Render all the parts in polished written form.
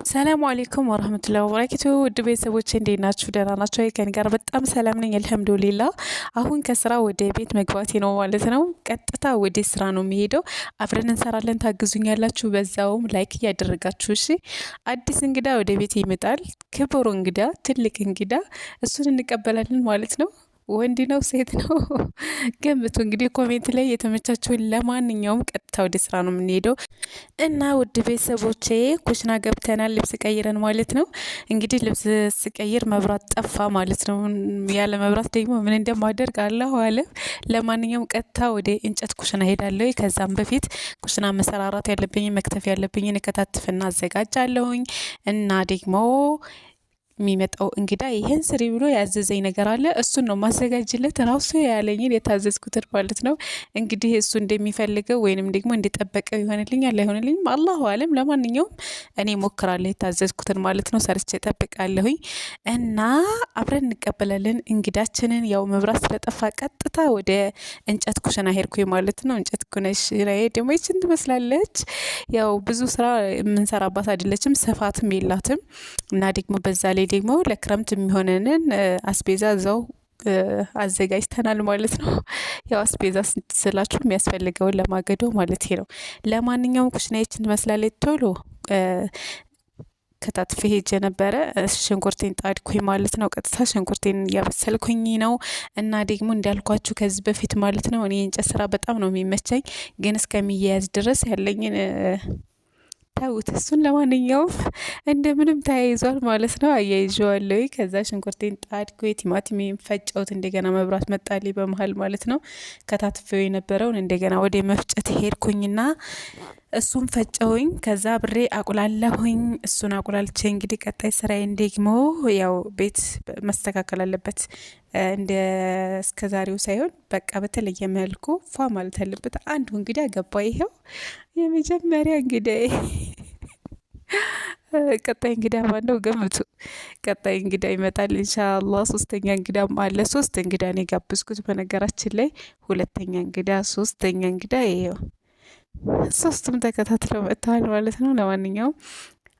ሰላም አለይኩም ወራህመቱላሂ ወበረካቱ ውድ ቤተሰቦቼ እንዴት ናችሁ? ደህና ናችሁ? ከኔ ጋር በጣም ሰላም ነኝ አልሐምዱሊላህ። አሁን ከስራ ወደ ቤት መግባቴ ነው ማለት ነው። ቀጥታ ወደ ስራ ነው የሚሄደው። አብረን እንሰራለን፣ ታግዙኛላችሁ። በዛውም ላይክ እያደረጋችሁ እሺ። አዲስ እንግዳ ወደ ቤት ይመጣል። ክቡር እንግዳ፣ ትልቅ እንግዳ፣ እሱን እንቀበላለን ማለት ነው። ወንድ ነው ሴት ነው ገምቱ እንግዲህ ኮሜንት ላይ የተመቻችሁን። ለማንኛውም ቀጥታ ወደ ስራ ነው የምንሄደው እና ውድ ቤተሰቦቼ ኩሽና ገብተናል፣ ልብስ ቀይረን ማለት ነው። እንግዲህ ልብስ ስቀይር መብራት ጠፋ ማለት ነው። ያለ መብራት ደግሞ ምን እንደማደርግ አላሁ አለም። ለማንኛውም ቀጥታ ወደ እንጨት ኩሽና ሄዳለሁ። ከዛም በፊት ኩሽና መሰራራት ያለብኝ መክተፍ ያለብኝ እከታትፍና አዘጋጃለሁኝ እና ደግሞ የሚመጣው እንግዳ ይሄን ስሪ ብሎ ያዘዘኝ ነገር አለ። እሱን ነው ማዘጋጅለት ራሱ ያለኝን የታዘዝኩትን ማለት ነው። እንግዲህ እሱ እንደሚፈልገው ወይንም ደግሞ እንዲጠበቀው ይሆንልኛል አይሆንልኝም አላሁ አለም። ለማንኛውም እኔ ሞክራለሁ የታዘዝኩትን ማለት ነው። ሰርቼ እጠብቃለሁኝ እና አብረን እንቀበላለን እንግዳችንን። ያው መብራት ስለጠፋ ቀጥታ ወደ እንጨት ኩሽና ሄድኩኝ ማለት ነው። እንጨት ኩሽና ደግሞ ይችን ትመስላለች። ያው ብዙ ስራ የምንሰራባት አይደለችም፣ ስፋትም የላትም እና ደግሞ በዛ ላይ ደግሞ ለክረምት የሚሆነንን አስቤዛ እዛው አዘጋጅተናል ማለት ነው። ያው አስቤዛ ስላችሁ የሚያስፈልገውን ለማገዶ ማለት ነው። ለማንኛውም ኩሽናችን ትመስላለች። ቶሎ ከታትፌ ሄጄ ነበረ። ሽንኩርቴን ጣድኩኝ ማለት ነው። ቀጥታ ሽንኩርቴን እያበሰልኩኝ ነው እና ደግሞ እንዳልኳችሁ ከዚህ በፊት ማለት ነው እኔ የእንጨት ስራ በጣም ነው የሚመቸኝ፣ ግን እስከሚያያዝ ድረስ ያለኝን ታውት እሱን ለማንኛውም እንደምንም ተያይዟል ማለት ነው። አያይዤዋለሁ። ከዛ ሽንኩርቴን ጣድኩ፣ ቲማቲሜን ፈጨሁት። እንደገና መብራት መጣልኝ በመሀል ማለት ነው። ከታትፌው የነበረውን እንደገና ወደ መፍጨት ሄድኩኝና እሱን ፈጨሁኝ። ከዛ ብሬ አቁላለሁኝ። እሱን አቁላልቼ እንግዲህ ቀጣይ ስራዬን ደግሞ ያው ቤት መስተካከል አለበት እንደ እስከዛሬው ሳይሆን በቃ በተለየ መልኩ ፏ ማለት አለበት። አንዱ እንግዲህ ገባ። ይሄው የመጀመሪያ እንግዲህ ቀጣይ እንግዳ ማነው ገምቱ? ቀጣይ እንግዳ ይመጣል ኢንሻአላህ። ሶስተኛ እንግዳም አለ። ሶስት እንግዳ ነው የጋበዝኩት በነገራችን ላይ። ሁለተኛ እንግዳ፣ ሶስተኛ እንግዳ ይሄው ሶስቱም ተከታትለው መጥተዋል ማለት ነው። ለማንኛውም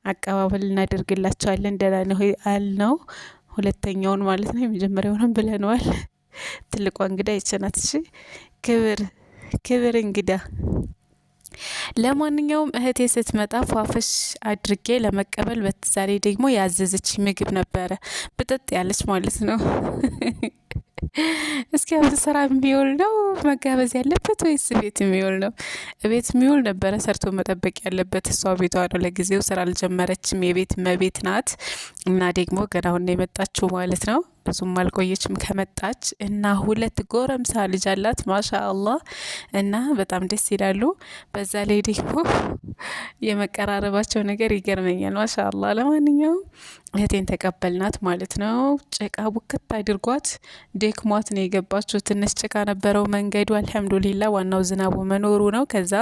አቀባበል እናደርግላቸዋለን። ደህና ነው አልነው ሁለተኛውን ማለት ነው። የመጀመሪያውንም ብለነዋል። ትልቋ እንግዳ ይችናት። እሺ ክብር እንግዳ። ለማንኛውም እህቴ ስትመጣ ፏፍሽ አድርጌ ለመቀበል በተዛሬ ደግሞ ያዘዘች ምግብ ነበረ። ብጥጥ ያለች ማለት ነው። እስኪ አብረ ስራ የሚውል ነው መጋበዝ ያለበት ወይስ ቤት የሚውል ነው? ቤት የሚውል ነበረ ሰርቶ መጠበቅ ያለበት። እሷ ቤቷ ነው፣ ለጊዜው ስራ አልጀመረችም። የቤት መቤት ናት እና ደግሞ ገና አሁን ነው የመጣችው ማለት ነው። ብዙም አልቆየችም ከመጣች እና ሁለት ጎረምሳ ልጅ አላት ማሻአላህ እና በጣም ደስ ይላሉ። በዛ ላይ ደግሞ የመቀራረባቸው ነገር ይገርመኛል ማሻአላህ። ለማንኛውም እህቴን ተቀበልናት ማለት ነው። ጭቃ ቡክት አድርጓት ደክሟት ነው የገባችው። ትንሽ ጭቃ ነበረው መንገዱ። አልሐምዱሊላህ ዋናው ዝናቡ መኖሩ ነው። ከዛ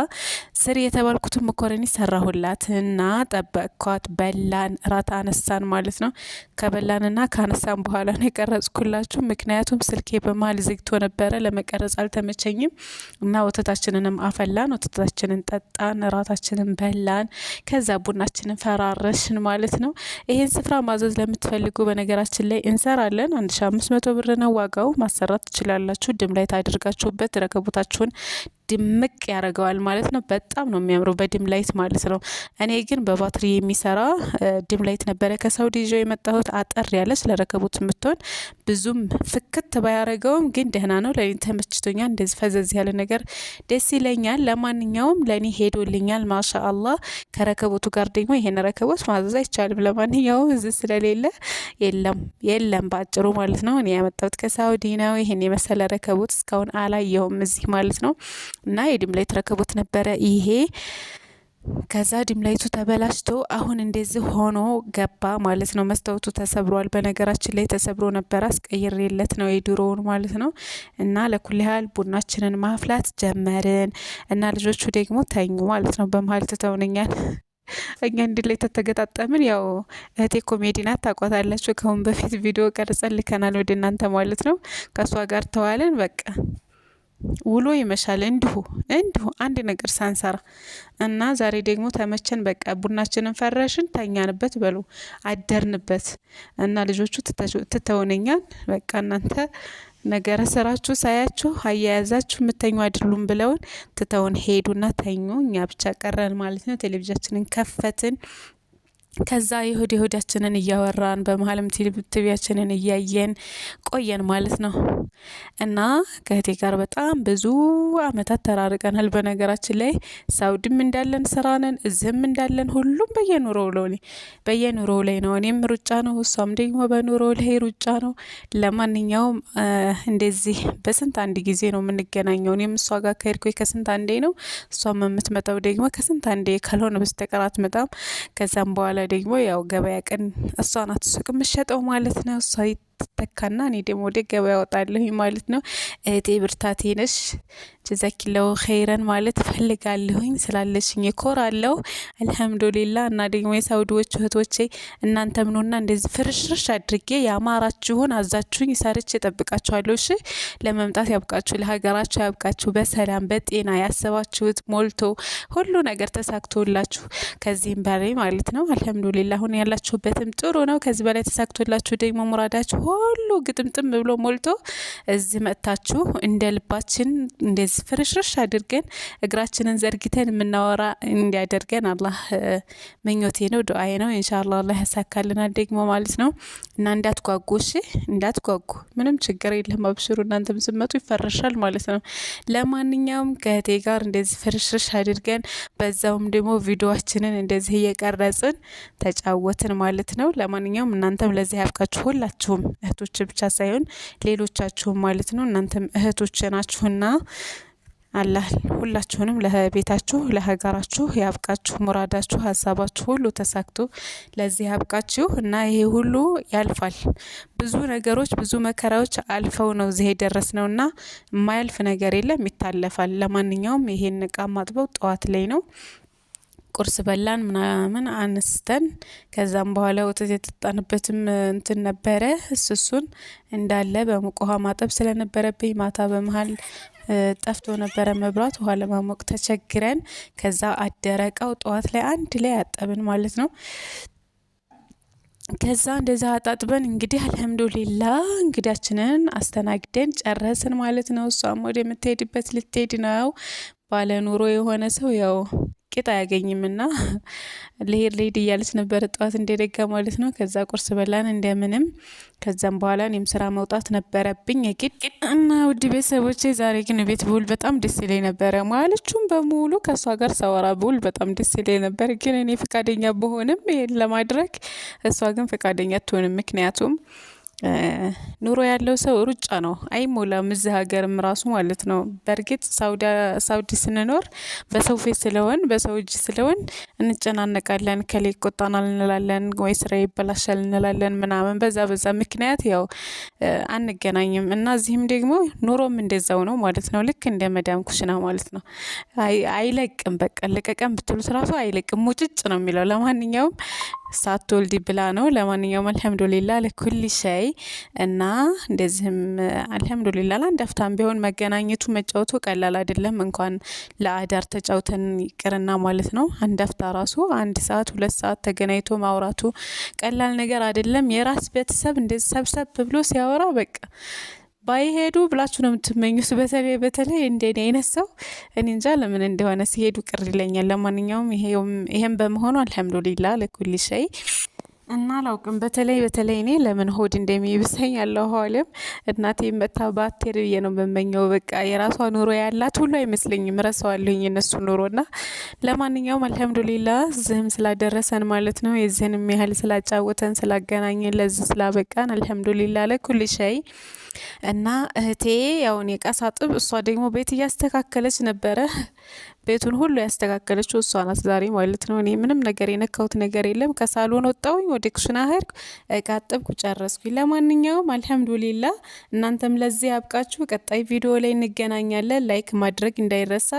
ስር የተባልኩትን መኮረኒ ሰራሁላትና ጠበቅኳት። በላን፣ ራት አነሳን ማለት ነው። ከበላንና ካነሳን በኋላ ነው የቀረጽኩላችሁ። ምክንያቱም ስልኬ በመሀል ዝግቶ ነበረ፣ ለመቀረጽ አልተመቸኝም እና ወተታችንንም አፈላን፣ ወተታችንን ጠጣን፣ ራታችንን በላን። ከዛ ቡናችንን ፈራረሽን ማለት ነው። ይሄን ስፍራ ማዘዝ ለምትፈልጉ በነገራችን ላይ እንሰራለን። 1500 ብር ነው ዋጋው። ማሰራት ትችላላችሁ። ድም ላይ ታድርጋችሁበት ረከቦታችሁን ድምቅ ያደርገዋል ማለት ነው። በጣም ነው የሚያምረው በድም ላይት ማለት ነው። እኔ ግን በባትሪ የሚሰራ ድም ላይት ነበረ ከሳውዲ ይዤው የመጣሁት። አጠር ያለች ለረከቦት የምትሆን ብዙም ፍክት ባያረገውም ግን ደህና ነው። ለኔ ተመችቶኛል። እንደዚህ ፈዘዝ ያለ ነገር ደስ ይለኛል። ለማንኛውም ለኔ ሄዶልኛል ማሻአላህ። ከረከቦቱ ጋር ደግሞ ይሄን ረከቦት ማዘዝ አይቻልም። ለማንኛውም እዚህ ስለሌለ የለም ባጭሩ ማለት ነው። እኔ ያመጣሁት ከሳውዲ ነው። ይሄን የመሰለ ረከቦት እስካሁን አላየሁም እዚህ ማለት ነው። እና የድም ላይት ረከቦት ነበረ ይሄ። ከዛ ድም ላይቱ ተበላሽቶ አሁን እንደዚህ ሆኖ ገባ ማለት ነው። መስታወቱ ተሰብሯል። በነገራችን ላይ ተሰብሮ ነበር፣ አስቀይሬለት ነው የድሮውን ማለት ነው። እና ለኩል ያህል ቡናችንን ማፍላት ጀመርን እና ልጆቹ ደግሞ ተኙ ማለት ነው። በመሀል ትተውንኛል። እኛ እንዲ ላይ ተተገጣጠምን። ያው እህቴ ኮሜዲ ናት ታቋታላችሁ። ከአሁን በፊት ቪዲዮ ቀርጸን ልከናል ወደ እናንተ ማለት ነው። ከሷ ጋር ተዋለን በቃ ውሎ ይመሻል እንዲሁ አንድ ነገር ሳንሰራ እና ዛሬ ደግሞ ተመቸን። በቃ ቡናችንን ፈረሽን ተኛንበት በሉ አደርንበት እና ልጆቹ ትተውነኛል። በቃ እናንተ ነገረ ስራችሁ ሳያችሁ አያያዛችሁ የምተኙ አይደሉም ብለውን ትተውን ሄዱና ተኙ። እኛ ብቻ ቀረን ማለት ነው። ቴሌቪዥናችንን ከፈትን። ከዛ የሆዳችንን እያወራን በመሀልም ቲቪያችንን እያየን ቆየን ማለት ነው። እና ከእህቴ ጋር በጣም ብዙ አመታት ተራርቀናል። በነገራችን ላይ ሳውዲም እንዳለን ስራንን እዚህም እንዳለን ሁሉም በየኑሮው ላይ ነው። እኔም ሩጫ ነው፣ እሷም ደግሞ በኑሮ ላይ ሩጫ ነው። ለማንኛውም እንደዚህ በስንት አንድ ጊዜ ነው የምንገናኘው። እኔም እሷ ጋር ከሄድኩ ከስንት አንዴ ነው፣ እሷም የምትመጣው ደግሞ ከስንት አንዴ ካልሆነ በስተቀር አትመጣም። ከዛም በኋላ ደግሞ ያው ገበያ ቀን እሷ ናት ሱቅ የምትሸጠው ማለት ነው። እሷ ተካና እኔ ደግሞ ወደ ገበያ ወጣለሁ ማለት ነው። እህቴ ብርታቴ ነሽ። ጀዛኪላሁ ኸይረን ማለት ፈልጋለሁኝ ስላለሽኝ እኮራለሁ። አልሐምዱሊላህ። እና ደግሞ የሳውዲዎች እህቶቼ እናንተም ነውና እንደዚህ ፍርሽርሽ አድርጌ ያማራችሁን አዛችሁኝ ሰርቼ እጠብቃችኋለሁ። እሺ ለመምጣት ያብቃችሁ፣ ለሀገራችሁ ያብቃችሁ። በሰላም በጤና ያሰባችሁት ሞልቶ ሁሉ ነገር ተሳክቶላችሁ ከዚህም በላይ ማለት ነው። አልሐምዱሊላህ። አሁን ያላችሁበትም ጥሩ ነው። ከዚህ በላይ ተሳክቶላችሁ ደግሞ ሙራዳችሁ ሁሉ ግጥምጥም ብሎ ሞልቶ እዚህ መጥታችሁ እንደ ልባችን እንደዚህ ፍርሽርሽ አድርገን እግራችንን ዘርግተን የምናወራ እንዲያደርገን አላህ ምኞቴ ነው፣ ዱአዬ ነው። ኢንሻአላህ አላህ ያሳካልናል ደግሞ ማለት ነው። እና እንዳትጓጉ እሺ፣ እንዳትጓጉ። ምንም ችግር የለም። አብሽሩ። እናንተም ስመጡ ይፈረሻል ማለት ነው። ለማንኛውም ከእህቴ ጋር እንደዚህ ፍርሽርሽ አድርገን በዛውም ደግሞ ቪዲዮአችንን እንደዚህ እየቀረጽን ተጫወትን ማለት ነው። ለማንኛውም እናንተም ለዚህ ያብቃችሁ ሁላችሁም፣ እህቶች ብቻ ሳይሆን ሌሎቻችሁም ማለት ነው። እናንተም እህቶች ናችሁና አላህ ሁላችሁንም ለቤታችሁ ለሀገራችሁ ያብቃችሁ። ሙራዳችሁ ሀሳባችሁ ሁሉ ተሳክቶ ለዚህ ያብቃችሁ። እና ይሄ ሁሉ ያልፋል። ብዙ ነገሮች ብዙ መከራዎች አልፈው ነው እዚህ የደረስነውና የማያልፍ ነገር የለም፣ ይታለፋል። ለማንኛውም ይሄን እቃ ማጥበው ጠዋት ላይ ነው። ቁርስ በላን ምናምን አንስተን ከዛም በኋላ ወተት የጠጣንበትም እንትን ነበረ። እሱን እንዳለ በሙቅ ውሃ ማጠብ ስለነበረብኝ ማታ በመሃል ጠፍቶ ነበረ መብራት። ውሃ ለማሞቅ ተቸግረን ከዛ አደረቀው ጠዋት ላይ አንድ ላይ አጠብን ማለት ነው። ከዛ እንደዛ አጣጥበን እንግዲህ አልሐምዱሊላህ እንግዳችንን አስተናግደን ጨረስን ማለት ነው። እሷም ወደ የምትሄድበት ልትሄድ ነው። ባለ ኑሮ የሆነ ሰው ያው ቂጥ አያገኝምና ልሄድ እያለች ነበር ጠዋት እንደደጋ ማለት ነው። ከዛ ቁርስ በላን እንደምንም። ከዛም በኋላ እኔም ስራ መውጣት ነበረብኝ የግድ እና ውድ ቤተሰቦቼ ዛሬ ግን ቤት ብውል በጣም ደስ ይለኝ ነበረ። ማለቹም በሙሉ ከሷ ጋር ሳወራ ብውል በጣም ደስ ይለኝ ነበር። ግን እኔ ፈቃደኛ በሆንም ይሄን ለማድረግ እሷ ግን ፈቃደኛ አትሆንም። ምክንያቱም ኑሮ ያለው ሰው ሩጫ ነው፣ አይሞላም። እዚህ ሀገርም ራሱ ማለት ነው። በእርግጥ ሳውዲ ስንኖር በሰው ፊት ስለሆን በሰው እጅ ስለሆን እንጨናነቃለን። ከሌ ቆጣናል እንላለን፣ ወይ ስራ ይበላሻል እንላለን ምናምን። በዛ ምክንያት ያው አንገናኝም። እና እዚህም ደግሞ ኑሮም እንደዛው ነው ማለት ነው። ልክ እንደ መዳም ኩሽና ማለት ነው። አይለቅም። በቃ ለቀቀም ብትሉት ራሱ አይለቅም፣ ሙጭጭ ነው የሚለው። ለማንኛውም ሳትወልዲ ብላ ነው። ለማንኛውም አልሐምዱሊላህ ለኩል ሸይ እና እንደዚህም አልሐምዱሊላህ ለአንድ አፍታም ቢሆን መገናኘቱ መጫወቱ ቀላል አይደለም። እንኳን ለአዳር ተጫውተን ይቅርና ማለት ነው። አንድ አፍታ ራሱ 1 ሰዓት 2 ሰዓት ተገናኝቶ ማውራቱ ቀላል ነገር አይደለም። የራስ ቤተሰብ እንደዚህ ሰብሰብ ብሎ ሲያወራ በቃ ባይሄዱ ብላችሁ ነው የምትመኙት። በተለይ እንደኔ አይነት ሰው እኔ እንጃ ለምን እንደሆነ ሲሄዱ ቅር ይለኛል። ለማንኛውም ይሄም በመሆኑ አልሐምዱሊላህ ለኩል ሸይ እና አላውቅም። በተለይ እኔ ለምን ሆድ እንደሚብሰኝ ያለው ሆልም እናቴ መታ ባቴር ብዬ ነው በመኘው። በቃ የራሷ ኑሮ ያላት ሁሉ አይመስለኝም፣ ረሳዋለሁኝ የነሱ ኑሮና። ለማንኛውም አልሐምዱሊላህ ዝም ስላደረሰን ማለት ነው። የዚህንም ያህል ስላጫወተን ስላገናኘን ለዚህ ስላበቃን አልሐምዱሊላህ ለኩል ሸይ። እና እህቴ ያውን የቃሳጥብ እሷ ደግሞ ቤት እያስተካከለች ነበረ። ቤቱን ሁሉ ያስተካከለችው እሷ ናት ዛሬ ማለት ነው። እኔ ምንም ነገር የነካሁት ነገር የለም። ከሳሎን ወጣሁኝ ወደ ኩሽና ሄድኩ፣ እቃ አጠብኩ፣ ጨረስኩኝ። ለማንኛውም አልሐምዱሊላህ እናንተም ለዚህ ያብቃችሁ። ቀጣይ ቪዲዮ ላይ እንገናኛለን። ላይክ ማድረግ እንዳይረሳ።